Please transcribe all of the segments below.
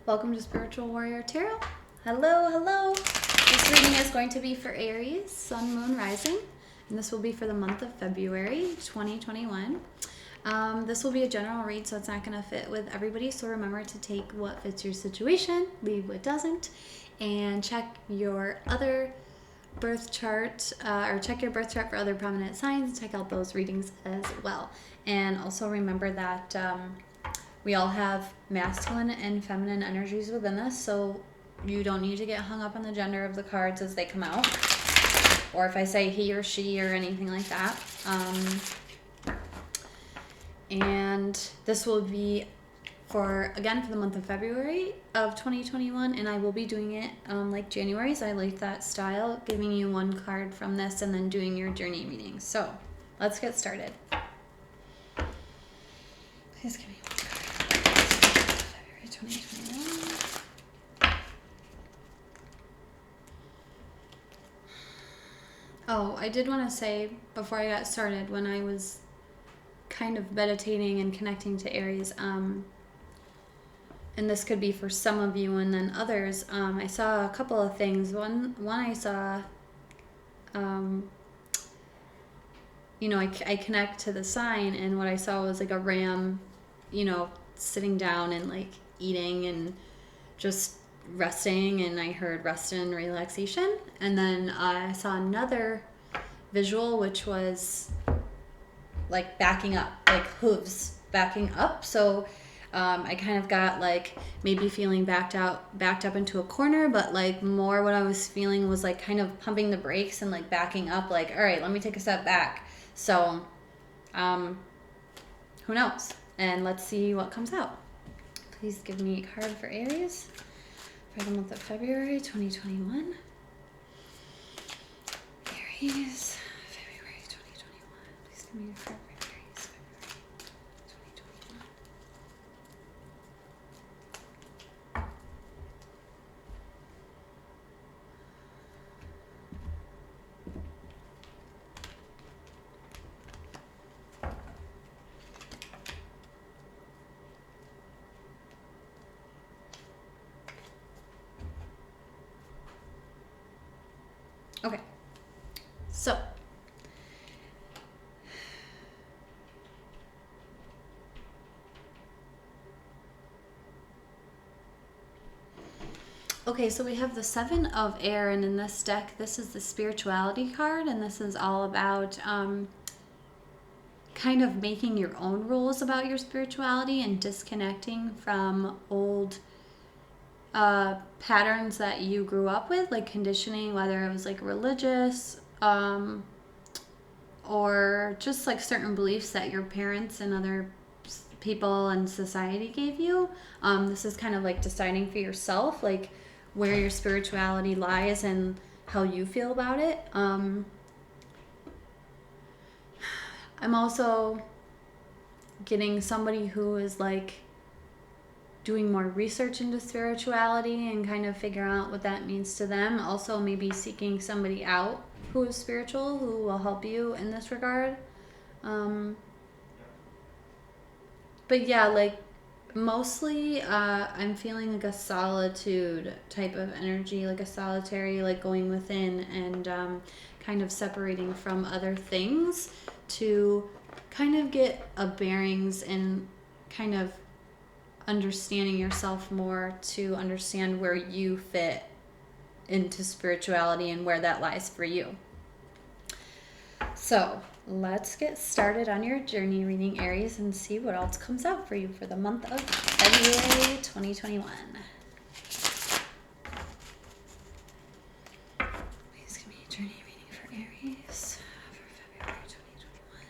Welcome to Spiritual Warrior Tarot. Hello, hello. This reading is going to be for Aries, Sun, Moon, Rising, and this will be for the month of February 2021. This will be a general read, so it's not going to fit with everybody, so remember to take what fits your situation, leave what doesn't, and check your other birth chart, or check your birth chart for other prominent signs. Check out those readings as well. And also remember that we all have masculine and feminine energies within us, so you don't need to get hung up on the gender of the cards as they come out, or if I say he or she or anything like that. And this will be for the month of February of 2021, and I will be doing it like January's. I like that style, giving you one card from this and then doing your journey reading. So let's get started. Please give me one card. February 2021. Oh, I did want to say before I got started, when I was kind of meditating and connecting to Aries, and this could be for some of you and then others, I saw a couple of things. One I saw, I connect to the sign, and what I saw was like a ram, sitting down and like eating and just resting, and I heard rest and relaxation. And then I saw another visual, which was like backing up, like hooves backing up. So I kind of got like maybe feeling backed up into a corner, but like more what I was feeling was like kind of pumping the brakes and like backing up, like, all right, let me take a step back. So who knows? And let's see what comes out. Please give me a card for Aries for the month of February 2021. Aries, February 2021. Please give me a card for Aries, February 2021. Okay, so we have the Seven of Air, and in this deck, this is the spirituality card, and this is all about kind of making your own rules about your spirituality and disconnecting from old patterns that you grew up with, like conditioning, whether it was like religious or just like certain beliefs that your parents and other people and society gave you. This is kind of like deciding for yourself, like where your spirituality lies and how you feel about it. I'm also getting somebody who is like doing more research into spirituality and kind of figure out what that means to them. Also maybe seeking somebody out who is spiritual, who will help you in this regard. But yeah, like mostly I'm feeling like a solitude type of energy, like a solitary, like going within and kind of separating from other things to kind of get a bearings and kind of understanding yourself more, to understand where you fit into spirituality and where that lies for you. So let's get started on your journey reading, Aries, and see what else comes out for you for the month of February 2021. Please give me a journey reading for Aries for February 2021.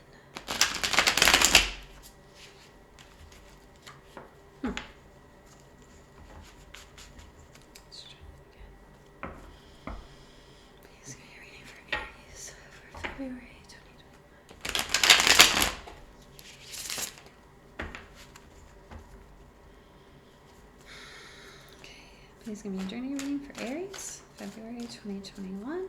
Let's try it again. Please give me a reading for Aries for February 2021. Okay, please give me a journey reading for Aries, February 2021.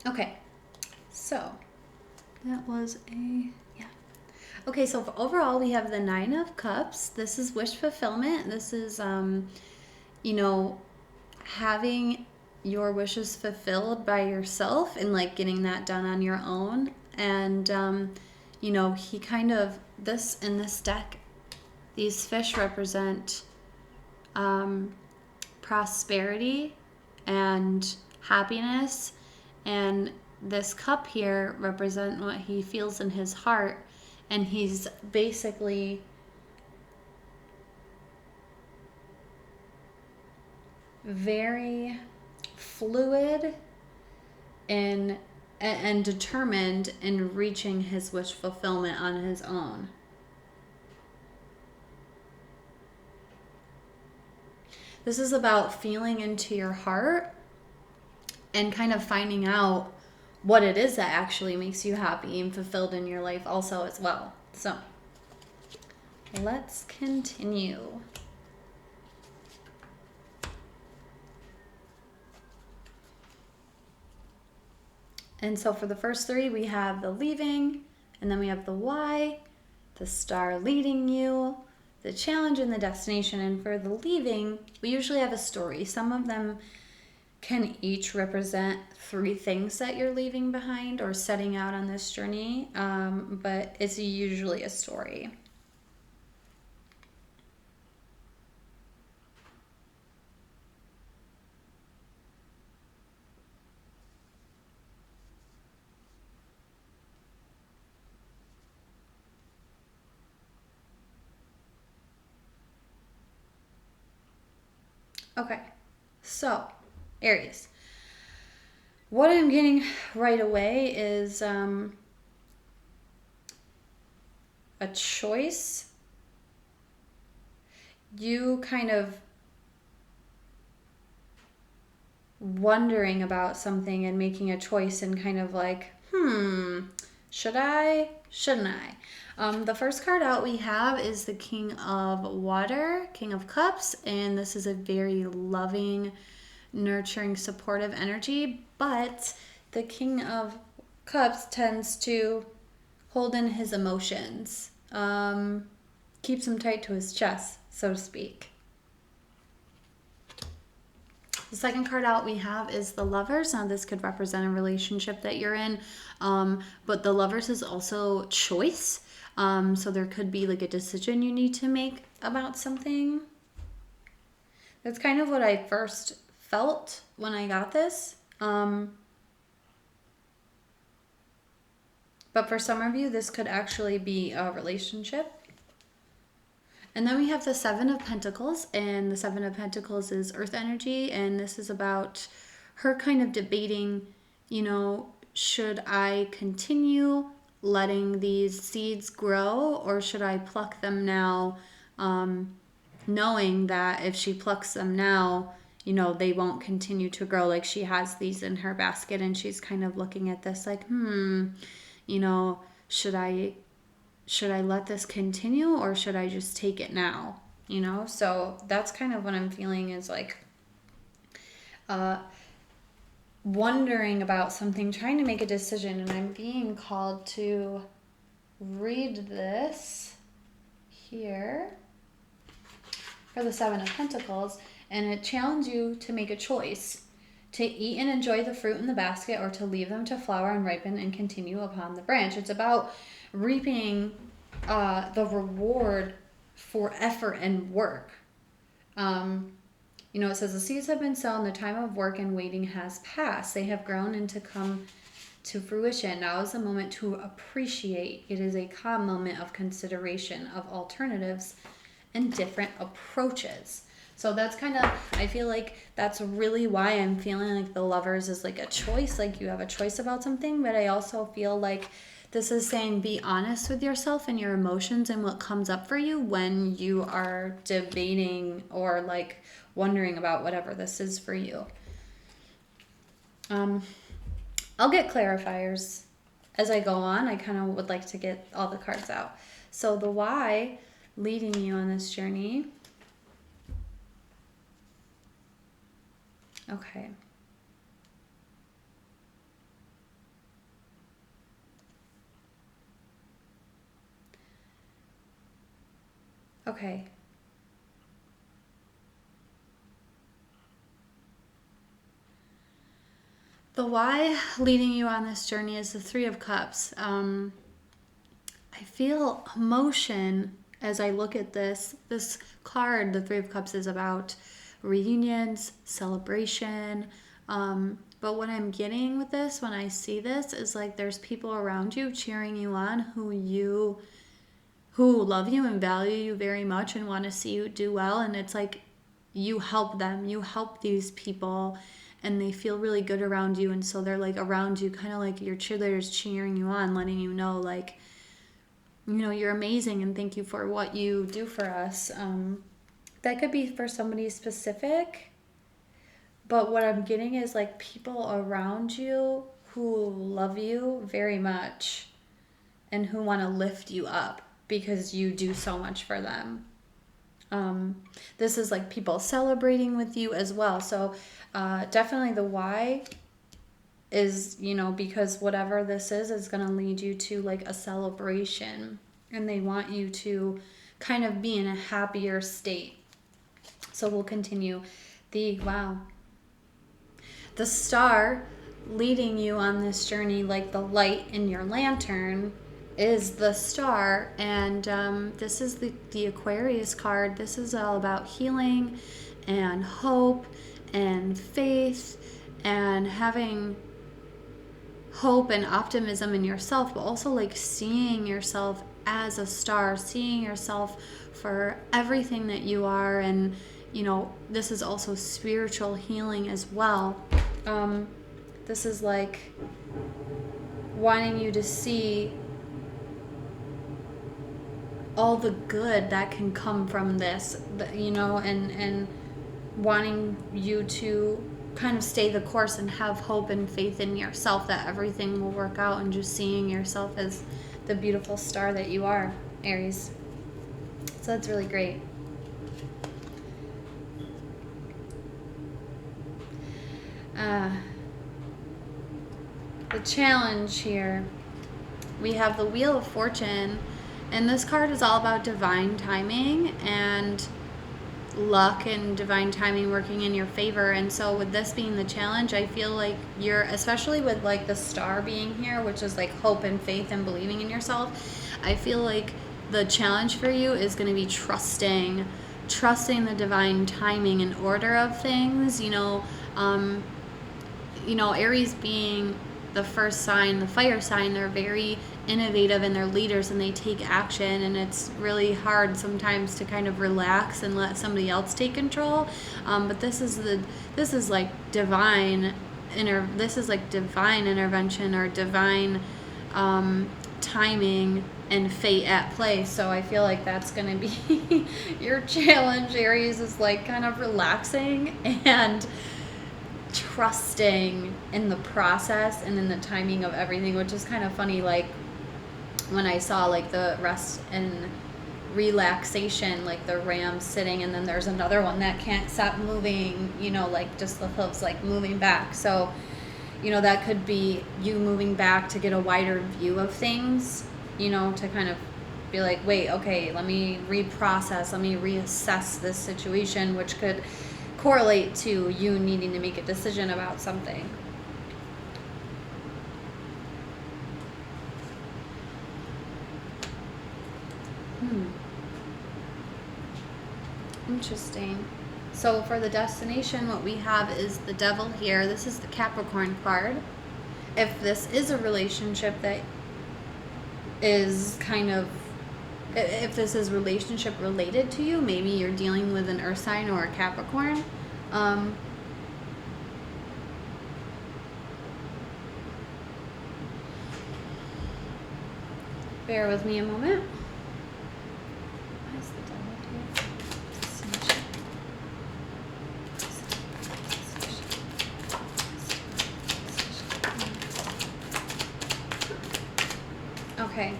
Okay, so that was a, yeah. Okay, so overall we have the Nine of Cups. This is wish fulfillment. This is, you know, having your wishes fulfilled by yourself and like getting that done on your own. And, you know, he kind of, this in this deck, these fish represent prosperity and happiness, and this cup here represent what he feels in his heart, and he's basically very fluid and determined in reaching his wish fulfillment on his own. This is about feeling into your heart and kind of finding out what it is that actually makes you happy and fulfilled in your life also as well. So let's continue. And so for the first three, we have the leaving, and then we have the why, the star leading you, the challenge, and the destination. And for the leaving, we usually have a story. Some of them can each represent 3 things that you're leaving behind or setting out on this journey, but it's usually a story. Okay, so Aries, what I'm getting right away is a choice. You kind of wondering about something and making a choice and kind of like, should I, shouldn't I? The first card out we have is the King of Water, King of Cups, and this is a very loving, nurturing, supportive energy, but the King of Cups tends to hold in his emotions, keeps them tight to his chest, so to speak. The second card out we have is the Lovers. Now this could represent a relationship that you're in, but the Lovers is also choice. So there could be like a decision you need to make about something. That's kind of what I first felt when I got this. But for some of you, this could actually be a relationship. And then we have the Seven of Pentacles, and the Seven of Pentacles is earth energy, and this is about her kind of debating, you know, should I continue letting these seeds grow, or should I pluck them now, knowing that if she plucks them now, you know, they won't continue to grow. Like she has these in her basket and she's kind of looking at this like, you know, should I let this continue or should I just take it now? You know, so that's kind of what I'm feeling is like wondering about something, trying to make a decision, and I'm being called to read this here for the Seven of Pentacles, and it challenges you to make a choice. To eat and enjoy the fruit in the basket or to leave them to flower and ripen and continue upon the branch. It's about reaping the reward for effort and work. You know, it says the seeds have been sown, the time of work and waiting has passed. They have grown and to come to fruition. Now is the moment to appreciate. It is a calm moment of consideration of alternatives and different approaches. So that's kind of, I feel like that's really why I'm feeling like the Lovers is like a choice, like you have a choice about something, but I also feel like this is saying be honest with yourself and your emotions and what comes up for you when you are debating or like wondering about whatever this is for you. I'll get clarifiers as I go on. I kind of would like to get all the cards out. So the why leading you on this journey. Okay. Okay. The why leading you on this journey is the Three of Cups. I feel emotion as I look at this. This card, the Three of Cups, is about reunions, celebration. But what I'm getting with this, when I see this, is like there's people around you cheering you on who love you and value you very much and want to see you do well. And it's like you help them, you help these people, and they feel really good around you. And so they're like around you, kind of like your cheerleaders cheering you on, letting you know, like, you know, you're amazing and thank you for what you do for us. That could be for somebody specific, but what I'm getting is like people around you who love you very much and who want to lift you up because you do so much for them. This is like people celebrating with you as well. So definitely the why is, you know, because whatever this is going to lead you to like a celebration, and they want you to kind of be in a happier state. So we'll continue. The star leading you on this journey, like the light in your lantern, is the star. And this is the Aquarius card. This is all about healing and hope and faith and having hope and optimism in yourself, but also like seeing yourself as a star, seeing yourself for everything that you are. And you know, this is also spiritual healing as well. This is like wanting you to see all the good that can come from this, you know, and wanting you to kind of stay the course and have hope and faith in yourself that everything will work out, and just seeing yourself as the beautiful star that you are, Aries. So that's really great. The challenge here, we have the Wheel of Fortune, and this card is all about divine timing and luck and divine timing working in your favor. And so with this being the challenge, I feel like you're, especially with like the star being here, which is like hope and faith and believing in yourself, I feel like the challenge for you is going to be trusting the divine timing and order of things. Aries being the first sign, the fire sign, they're very innovative and they're leaders and they take action, and it's really hard sometimes to kind of relax and let somebody else take control. But this is like divine intervention or divine timing and fate at play. So I feel like that's going to be your challenge, Aries, is like kind of relaxing and trusting in the process and in the timing of everything, which is kind of funny. Like when I saw like the rest and relaxation, like the ram sitting, and then there's another one that can't stop moving, like just the hooves like moving back. So that could be you moving back to get a wider view of things, to kind of be like, wait, okay, let me reprocess, let me reassess this situation, which could correlate to you needing to make a decision about something. Interesting. So for the destination, what we have is the Devil here. This is the Capricorn card. If this is a relationship that is if this is relationship related to you, maybe you're dealing with an Earth sign or a Capricorn. Bear with me a moment. Why is the devil here? Okay.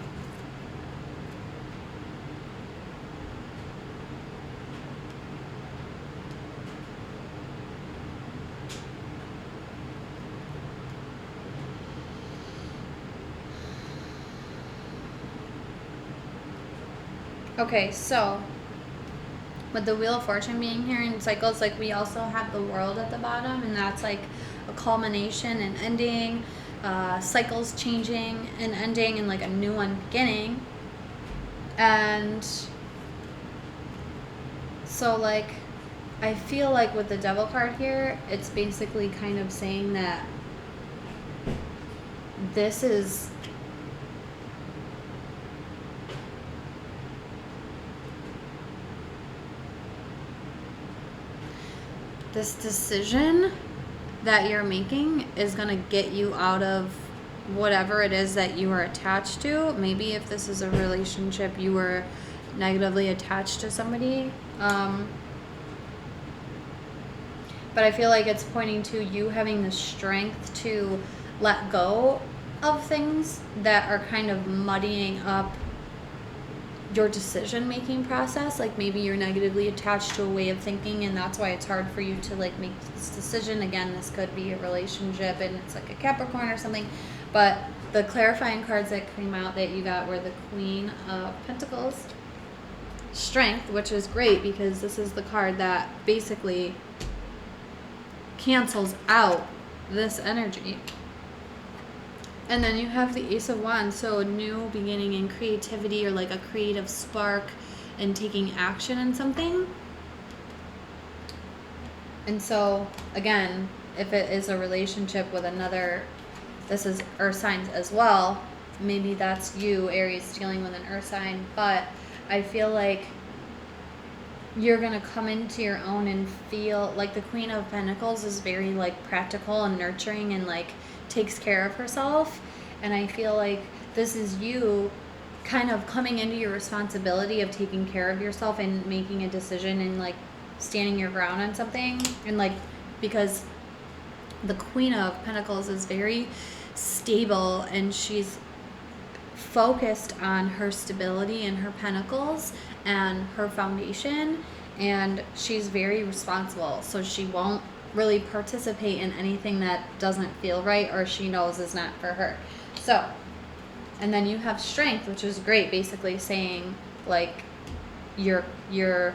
Okay, so with the Wheel of Fortune being here in cycles, like we also have the World at the bottom, and that's like a culmination and ending, cycles changing and ending, and like a new one beginning. And so like I feel like with the Devil card here, it's basically kind of saying that this is this decision that you're making is going to get you out of whatever it is that you are attached to. Maybe if this is a relationship, you were negatively attached to somebody. But I feel like it's pointing to you having the strength to let go of things that are kind of muddying up your decision-making process. Like maybe you're negatively attached to a way of thinking, and that's why it's hard for you to like make this decision. Again, this could be a relationship and it's like a Capricorn or something. But the clarifying cards that came out that you got were the Queen of Pentacles, Strength, which is great because this is the card that basically cancels out this energy. And then you have the Ace of Wands, so a new beginning and creativity, or like a creative spark and taking action in something. And so again, if it is a relationship with another, this is earth signs as well, maybe that's you, Aries, dealing with an earth sign. But I feel like you're going to come into your own and feel like the Queen of Pentacles is very like practical and nurturing and like takes care of herself. And I feel like this is you kind of coming into your responsibility of taking care of yourself and making a decision and like standing your ground on something. And like, because the Queen of Pentacles is very stable and she's focused on her stability and her pentacles and her foundation, and she's very responsible, so she won't really participate in anything that doesn't feel right or she knows is not for her. So, and then you have Strength, which is great, basically saying like you're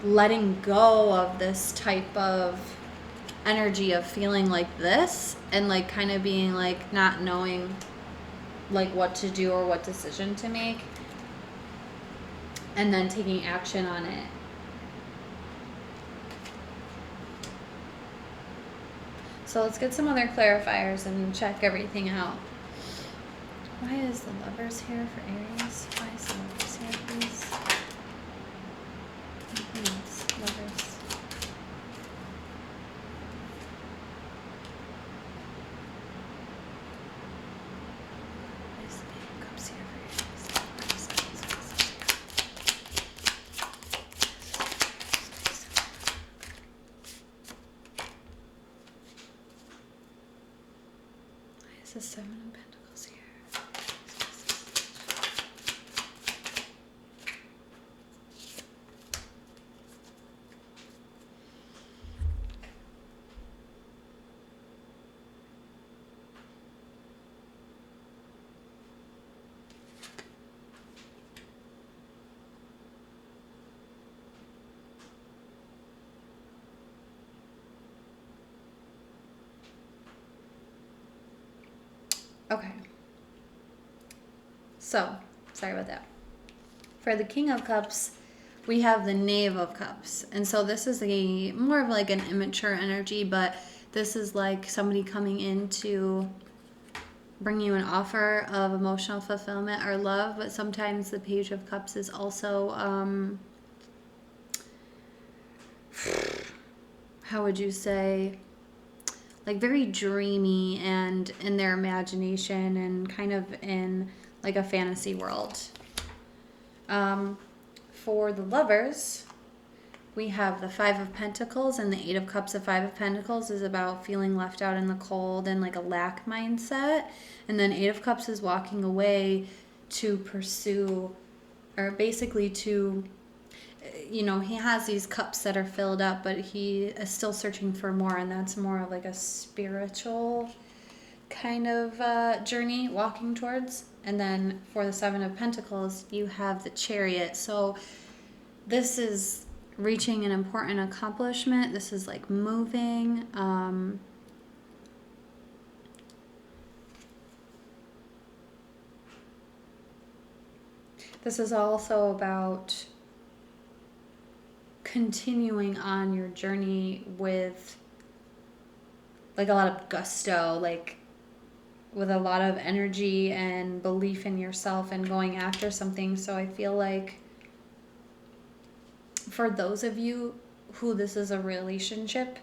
letting go of this type of energy of feeling like this and like kind of being like not knowing like what to do or what decision to make, and then taking action on it. So let's get some other clarifiers and check everything out. Why is the Lovers here for Aries? Why is the Lovers here, please? Yes, Lovers. Why is the Page of Cups here for Aries? Why is the Seven of Pentacles here? Okay. So, sorry about that. For the King of Cups, we have the Knave of Cups. And so this is a more of like an immature energy, but this is like somebody coming in to bring you an offer of emotional fulfillment or love. But sometimes the Page of Cups is also, how would you say, like very dreamy and in their imagination and kind of in like a fantasy world. For the Lovers, we have the Five of Pentacles and the Eight of Cups. The Five of Pentacles is about feeling left out in the cold and like a lack mindset. And then Eight of Cups is walking away to pursue, or basically to, you know, he has these cups that are filled up, but he is still searching for more, and that's more of like a spiritual kind of journey walking towards. And then for the Seven of Pentacles, you have the Chariot. So this is reaching an important accomplishment. This is like moving. This is also about continuing on your journey with like a lot of gusto, like with a lot of energy and belief in yourself and going after something. So I feel like for those of you who this is a relationship,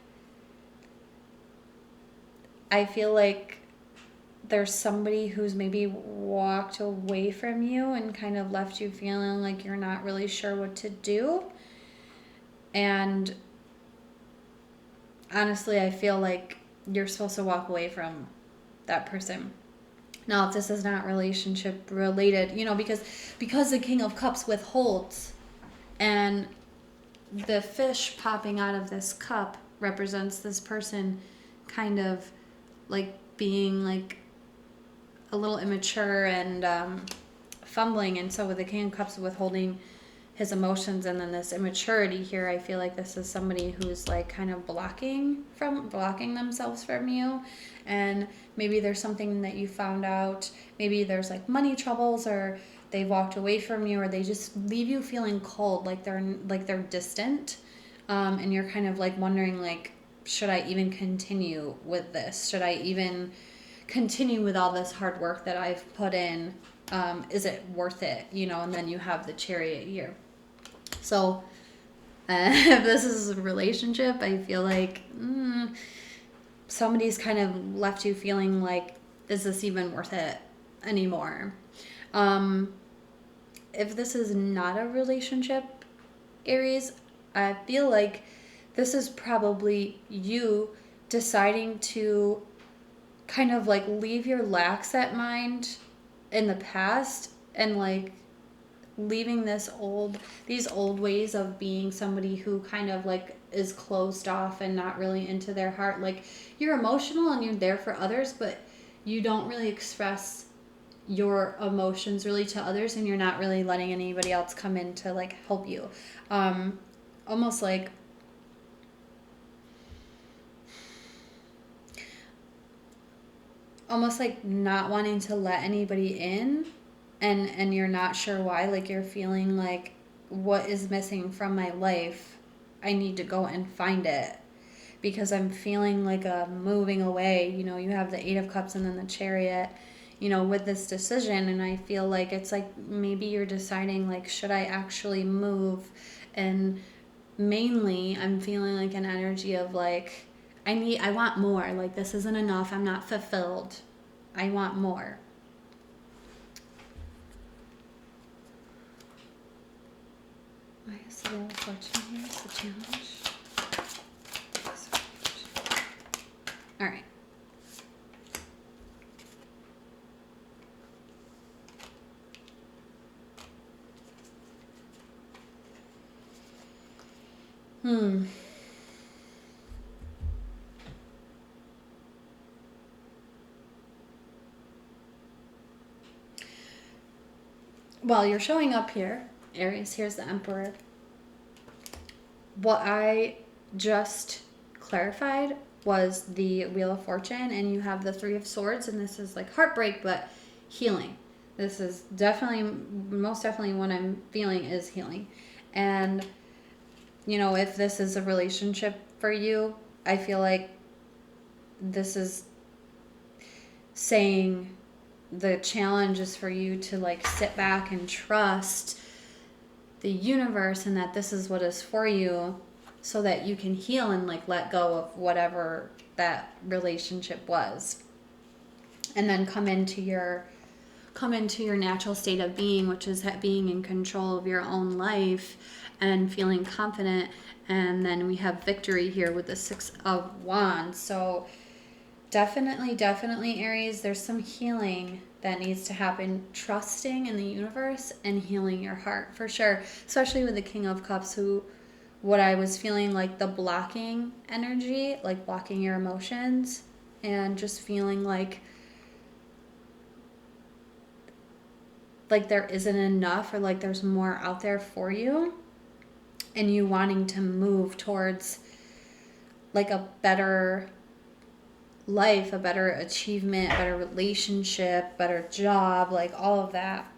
I feel like there's somebody who's maybe walked away from you and kind of left you feeling like you're not really sure what to do. And honestly, I feel like you're supposed to walk away from that person. Now, if this is not relationship related, because the King of Cups withholds, and the fish popping out of this cup represents this person kind of like being like a little immature and fumbling. And so with the King of Cups withholding his emotions and then this immaturity here, I feel like this is somebody who's like kind of blocking themselves from you. And maybe there's something that you found out. Maybe there's like money troubles, or they walked away from you, or they just leave you feeling cold, like they're distant. And you're kind of like wondering, like, should I even continue with this? Should I even continue with all this hard work that I've put in? Is it worth it? And then you have the Chariot here. So if this is a relationship, I feel like somebody's kind of left you feeling like, is this even worth it anymore? If this is not a relationship, Aries, I feel like this is probably you deciding to kind of like leave your lax-at mind in the past and like leaving these old ways of being somebody who kind of like is closed off and not really into their heart. Like, you're emotional and you're there for others, but you don't really express your emotions really to others, and you're not really letting anybody else come in to like help you. Almost like not wanting to let anybody in, and you're not sure why. Like, you're feeling like, what is missing from my life? I need to go and find it, because I'm feeling like a moving away. You have the Eight of Cups and then the Chariot, with this decision. And I feel like it's like maybe you're deciding, like, should I actually move? And mainly I'm feeling like an energy of like, I want more. Like, this isn't enough. I'm not fulfilled. I want more. Why is the Wheel of Fortune here? It's the challenge. All right. Well, you're showing up here, Aries. Here's the Emperor. What I just clarified was the Wheel of Fortune, and you have the Three of Swords, and this is like heartbreak, but healing. This is most definitely what I'm feeling is healing. And, if this is a relationship for you, I feel like this is saying the challenge is for you to like sit back and trust the universe, and that this is what is for you, so that you can heal and like let go of whatever that relationship was, and then come into your natural state of being, which is being in control of your own life and feeling confident. And then we have victory here with the Six of Wands. So definitely, Aries, there's some healing that needs to happen, trusting in the universe and healing your heart for sure, especially with the King of Cups, who, what I was feeling like the blocking energy, like blocking your emotions, and just feeling like there isn't enough, or like there's more out there for you. and you wanting to move towards like a better life, a better achievement, a better relationship, better job, like all of that.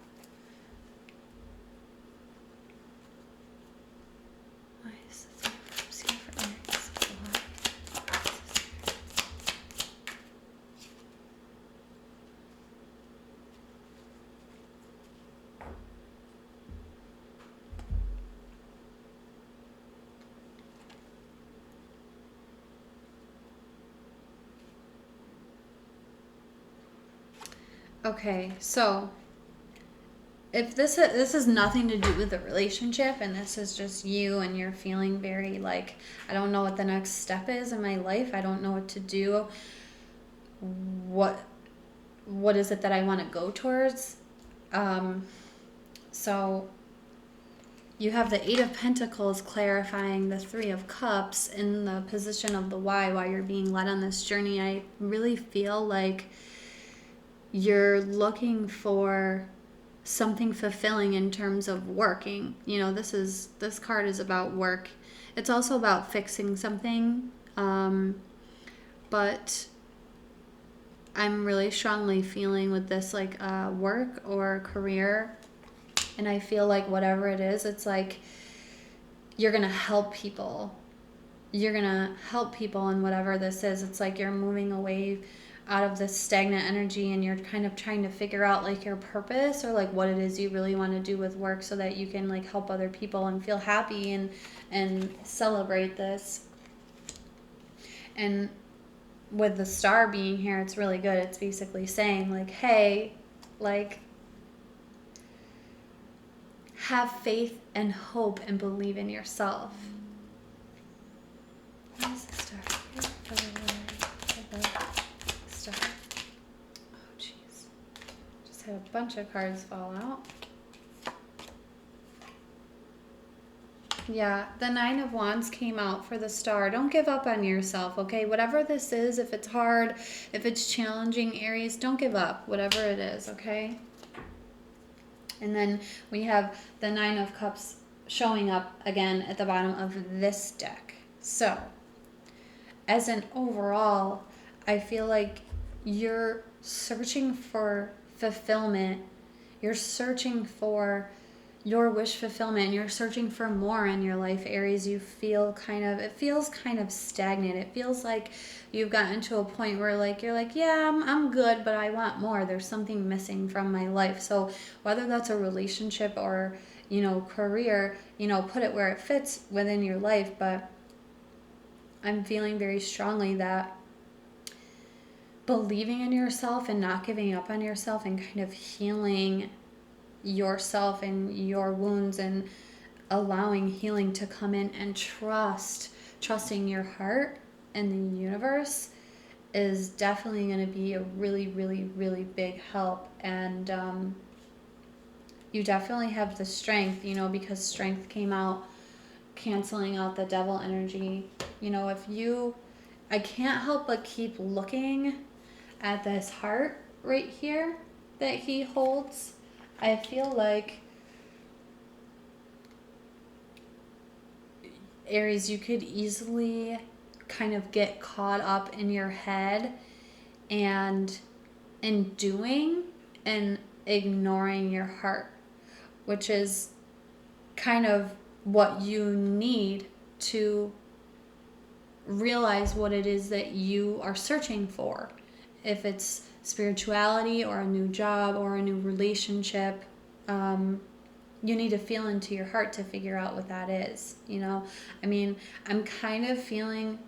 Why is this here for Aries? Okay, so if this is nothing to do with the relationship, and this is just you and you're feeling very like, I don't know what the next step is in my life, I don't know what to do, what is it that I want to go towards? So you have the Eight of Pentacles clarifying the Three of Cups in the position of the why you're being led on this journey. I really feel like you're looking for something fulfilling in terms of working. You know, this card is about work. It's also about fixing something. But I'm really strongly feeling with this like work or career. And I feel like whatever it is, it's like you're going to help people. You're going to help people in whatever this is. It's like you're moving away out of this stagnant energy and you're kind of trying to figure out like your purpose or like what it is you really want to do with work so that you can like help other people and feel happy and celebrate this. And with the star being here, it's really good. It's basically saying like, hey, like, have faith and hope and believe in yourself. What is the star? Star. Oh, jeez. Just had a bunch of cards fall out. Yeah, the Nine of Wands came out for the star. Don't give up on yourself, okay? Whatever this is, if it's hard, if it's challenging, Aries, don't give up, whatever it is, okay? And then we have the Nine of Cups showing up again at the bottom of this deck. So, as an overall, I feel like you're searching for fulfillment. You're searching for your wish fulfillment. You're searching for more in your life, Aries. You feel it feels kind of stagnant. It feels like you've gotten to a point where like you're like, yeah, I'm good, but I want more. There's something missing from my life. So whether that's a relationship or, you know, career, you know, put it where it fits within your life. But I'm feeling very strongly that believing in yourself and not giving up on yourself and kind of healing yourself and your wounds and allowing healing to come in and trusting your heart and the universe is definitely going to be a really, really, really big help. And you definitely have the strength, you know, because strength came out canceling out the devil energy. You know, I can't help but keep looking at this heart right here that he holds. I feel like, Aries, you could easily kind of get caught up in your head and in doing and ignoring your heart, which is kind of what you need to realize what it is that you are searching for. If it's spirituality or a new job or a new relationship, you need to feel into your heart to figure out what that is. You know, I mean, I'm kind of feeling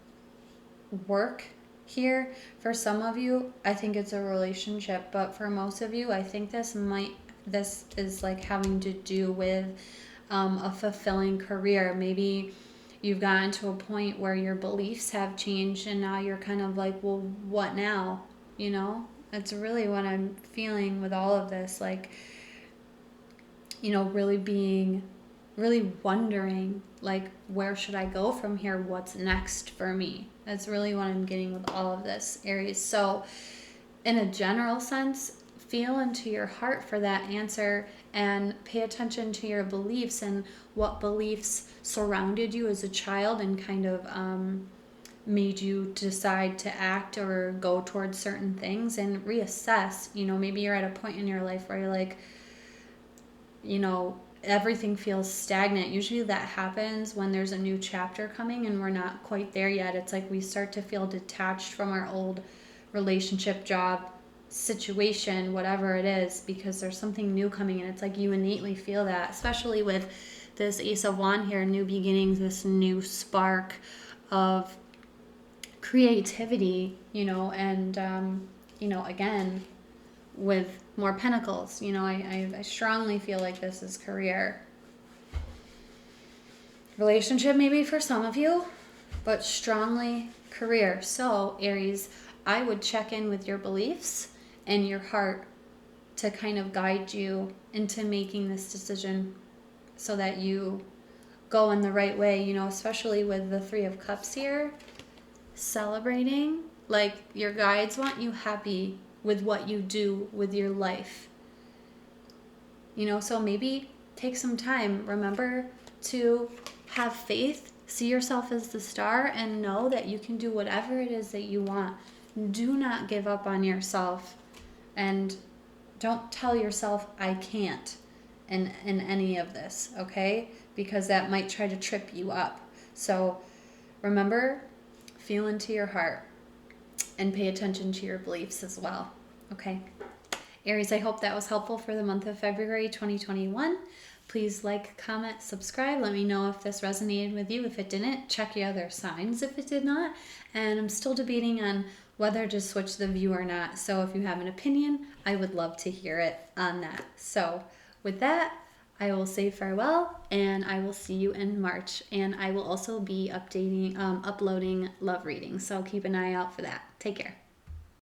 work here. For some of you, I think it's a relationship, but for most of you, I think this is like having to do with a fulfilling career. Maybe you've gotten to a point where your beliefs have changed and now you're kind of like, well, what now? You know, it's really what I'm feeling with all of this. Like, you know, really wondering, like, where should I go from here? What's next for me? That's really what I'm getting with all of this, Aries. So in a general sense, feel into your heart for that answer and pay attention to your beliefs and what beliefs surrounded you as a child and kind of made you decide to act or go towards certain things, and reassess. Maybe you're at a point in your life where you're like, everything feels stagnant. Usually that happens when there's a new chapter coming and we're not quite there yet. It's like we start to feel detached from our old relationship, job, situation, whatever it is, because there's something new coming in. It's like you innately feel that, especially with this Ace of Wands here, new beginnings, this new spark of creativity, and again, with more pentacles, I strongly feel like this is career, relationship maybe for some of you, but strongly career. So Aries, I would check in with your beliefs and your heart to kind of guide you into making this decision so that you go in the right way, especially with the Three of Cups here, celebrating. Like, your guides want you happy with what you do with your life. So maybe take some time. Remember to have faith, see yourself as the star, and know that you can do whatever it is that you want. Do not give up on yourself, and don't tell yourself I can't in any of this, okay? Because that might try to trip you up. So remember, feel into your heart and pay attention to your beliefs as well, okay? Aries, I hope that was helpful for the month of February 2021. Please like, comment, subscribe. Let me know if this resonated with you. If it didn't, check your other signs if it did not. And I'm still debating on whether to switch the view or not. So if you have an opinion, I would love to hear it on that. So with that, I will say farewell, and I will see you in March. And I will also be uploading love readings. So keep an eye out for that. Take care.